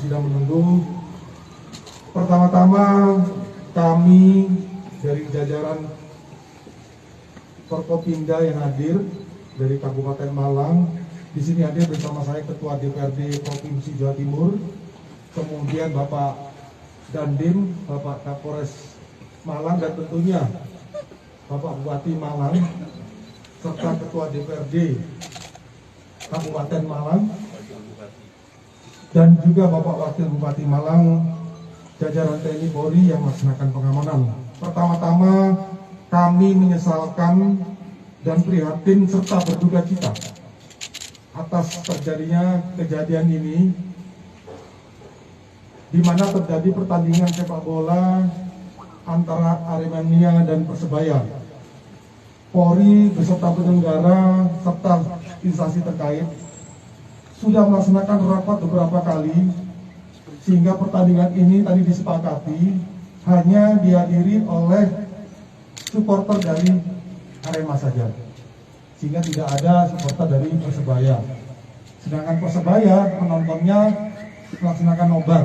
sidang menunggu. Pertama-tama kami dari jajaran Forkopimda yang hadir dari Kabupaten Malang, di sini hadir bersama saya Ketua DPRD Provinsi Jawa Timur, kemudian Bapak Dandim, Bapak Kapolres Malang, dan tentunya Bapak Bupati Malang, serta Ketua DPRD Kabupaten Malang, dan juga Bapak Wakil Bupati Malang, jajaran TNI Polri yang melaksanakan pengamanan. Pertama-tama kami menyesalkan dan prihatin serta berduka cita atas terjadinya kejadian ini, di mana terjadi pertandingan sepak bola antara Aremania dan Persebaya. Polri beserta penyelenggara serta instansi terkait sudah melaksanakan rapat beberapa kali, sehingga pertandingan ini tadi disepakati hanya dihadiri oleh supporter dari Arema saja, sehingga tidak ada supporter dari Persebaya. Sedangkan Persebaya penontonnya melaksanakan nobar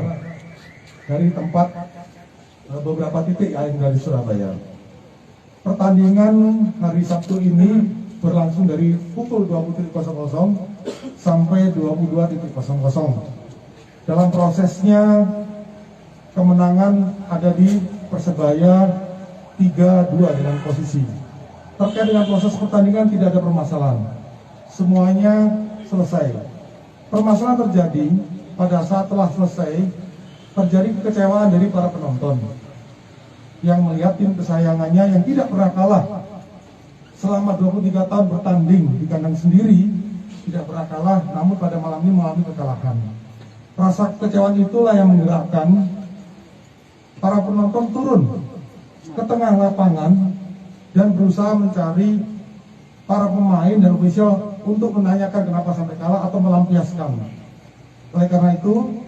dari tempat beberapa titik yang dari Surabaya. Pertandingan hari Sabtu ini berlangsung dari pukul 20.00 sampai 22.00. Dalam prosesnya kemenangan ada di Persebaya 3-2 dengan posisi. Terkait dengan proses pertandingan tidak ada permasalahan, semuanya selesai. Permasalahan terjadi pada saat telah selesai, terjadi kekecewaan dari para penonton yang melihat tim kesayangannya yang tidak pernah kalah selama 23 tahun bertanding di kandang sendiri, tidak pernah kalah, namun pada malam ini mengalami kekalahan. Rasa kekecewaan itulah yang menggerakkan para penonton turun ke tengah lapangan dan berusaha mencari para pemain dan ofisial untuk menanyakan kenapa sampai kalah atau melampiaskan. Oleh karena itu,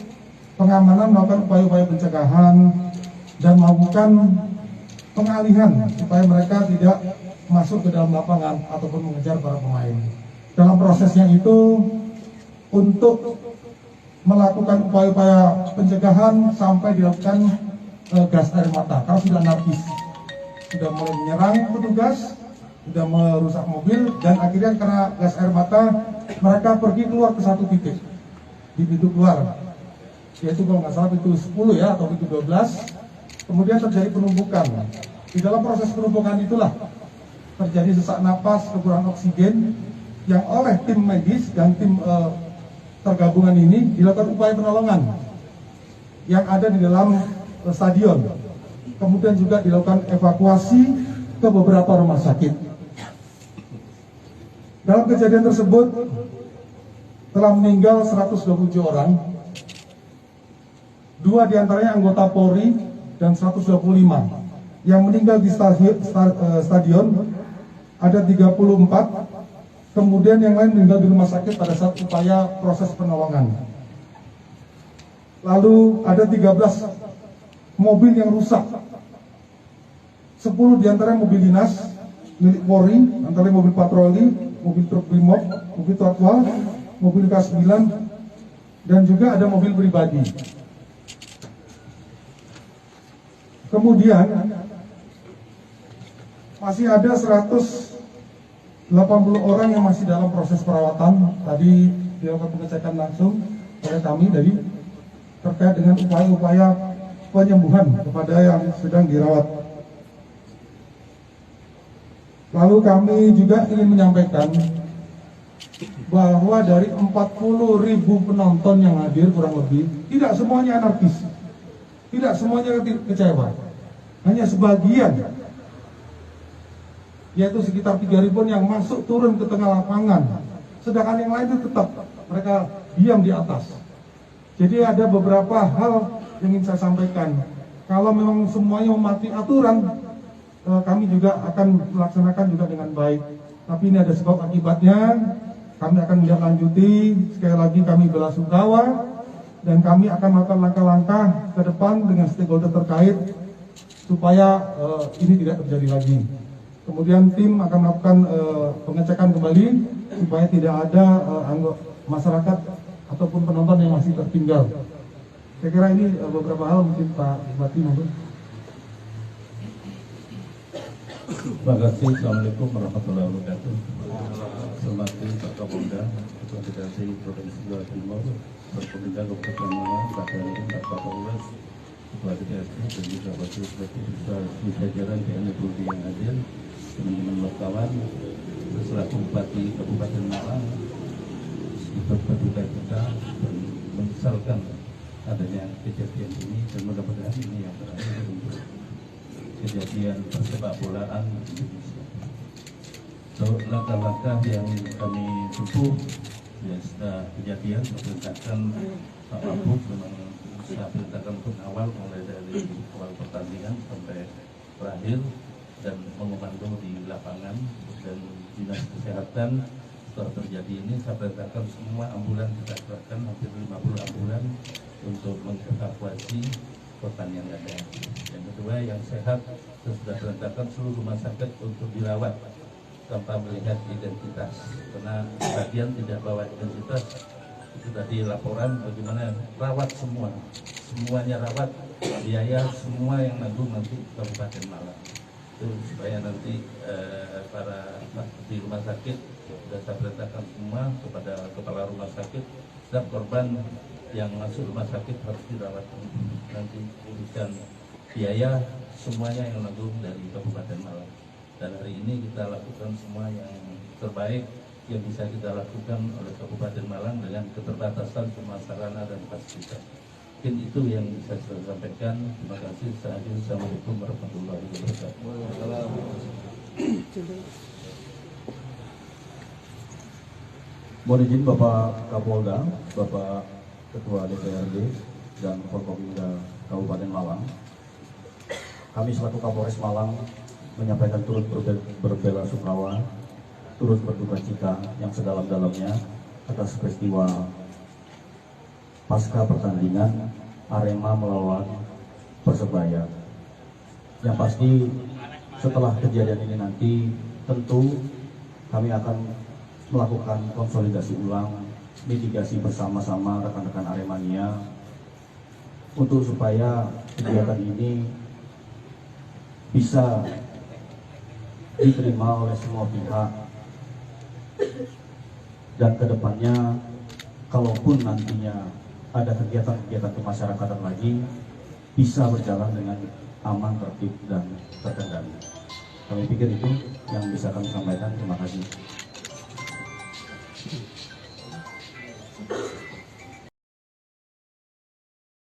pengamanan melakukan upaya-upaya pencegahan dan melakukan pengalihan supaya mereka tidak masuk ke dalam lapangan ataupun mengejar para pemain. Dalam prosesnya itu, untuk melakukan upaya-upaya pencegahan sampai dilakukan gas air mata. Kalau sudah anarkis, sudah mulai menyerang petugas, sudah merusak mobil, dan akhirnya karena gas air mata mereka pergi keluar ke satu titik di pintu keluar, yaitu kalau nggak salah pintu 10 ya, atau pintu 12. Kemudian terjadi penumpukan. Di dalam proses penumpukan itulah terjadi sesak napas, kekurangan oksigen, yang oleh tim medis dan tim tergabungan ini dilakukan upaya penolongan yang ada di dalam stadion. Kemudian juga dilakukan evakuasi ke beberapa rumah sakit. Dalam kejadian tersebut telah meninggal 127 orang, 2 diantaranya anggota Polri dan 125. Yang meninggal di stadion ada 34, kemudian yang lain meninggal di rumah sakit pada saat upaya proses penolongan. Lalu ada 13 mobil yang rusak, 10 diantaranya mobil dinas milik Polri, antara mobil patroli, mobil truk Brimob, mobil Tatwal, mobil K9, dan juga ada mobil pribadi. Kemudian masih ada 180 orang yang masih dalam proses perawatan. Tadi dilakukan pengecekan langsung oleh kami dari terkait dengan upaya-upaya penyembuhan kepada yang sedang dirawat. Lalu kami juga ingin menyampaikan bahwa dari 40.000 penonton yang hadir kurang lebih, tidak semuanya anarkis, tidak semuanya kecewa, hanya sebagian, yaitu sekitar 3.000 yang masuk turun ke tengah lapangan, sedangkan yang lain itu tetap mereka diam di atas. Jadi ada beberapa hal yang ingin saya sampaikan. Kalau memang semuanya mematuhi aturan, kami juga akan melaksanakan juga dengan baik. Tapi ini ada sebab akibatnya, kami akan menindaklanjuti. Sekali lagi kami belasungkawa, dan kami akan melakukan langkah-langkah ke depan dengan stakeholder terkait supaya ini tidak terjadi lagi. Kemudian tim akan melakukan pengecekan kembali supaya tidak ada anggota masyarakat ataupun penonton yang masih tertinggal. Saya kira ini beberapa hal mungkin Pak Bupati maupun. Terima kasih. Assalamualaikum warahmatullahi wabarakatuh. Selamat Pak Kapolda, Ketua DPRD Provinsi Jawa Timur, Pemerintah Kabupaten Malang, Pak Dandim, Pak Kapolres, Ketua DPRD, dan juga Wakil Besar jajaran TNI Polri yang hadir, teman-teman wartawan, selaku Bupati Kabupaten Malang, ikut berduka cita dan menyesalkan adanya kejadian ini, dan mudah-mudahan ini yang terakhir untuk kejadian persepak bolaan Indonesia. So, langkah-langkah yang kami tempuh ya setelah kejadian memerintahkan Pak Wabub memang saya perintahkan untuk awal mulai dari awal pertandingan sampai terakhir dan mengomando di lapangan, dan dinas kesehatan setelah terjadi ini saya perintahkan semua ambulan kita kerahkan, hampir 50 ambulan untuk mengevakuasi korban yang ada. Yang kedua, yang sehat saya sudah perintahkan seluruh rumah sakit untuk dirawat tanpa melihat identitas, karena bagian tidak bawa identitas itu tadi laporan bagaimana rawat semuanya rawat, biaya semua yang nanggung nanti Kabupaten Malang, itu supaya nanti para di rumah sakit sudah saya perintahkan semua kepada kepala rumah sakit, setiap korban yang masuk rumah sakit harus dirawat, nanti urusan biaya semuanya yang nanggung dari Kabupaten Malang. Dan hari ini kita lakukan semua yang terbaik yang bisa kita lakukan oleh Kabupaten Malang dengan keterbatasan semua sarana dan fasilitas. Mungkin itu yang bisa saya sampaikan. Terima kasih. Assalamualaikum warahmatullahi wabarakatuh. Mohon izin Bapak Kapolda, Bapak Ketua DPRD dan Forkopimda Kabupaten Malang. Kami selaku Kapolres Malang menyampaikan turut berbela sungkawa, turut berduka cita yang sedalam-dalamnya atas peristiwa pasca pertandingan Arema melawan Persebaya. Yang pasti setelah kejadian ini nanti tentu kami akan melakukan konsolidasi ulang, mitigasi bersama-sama rekan-rekan Aremania untuk supaya kegiatan ini bisa diterima oleh semua pihak, dan kedepannya kalaupun nantinya ada kegiatan-kegiatan kemasyarakatan lagi bisa berjalan dengan aman, tertib, dan terkendali. Kami pikir itu yang bisa kami sampaikan. Terima kasih.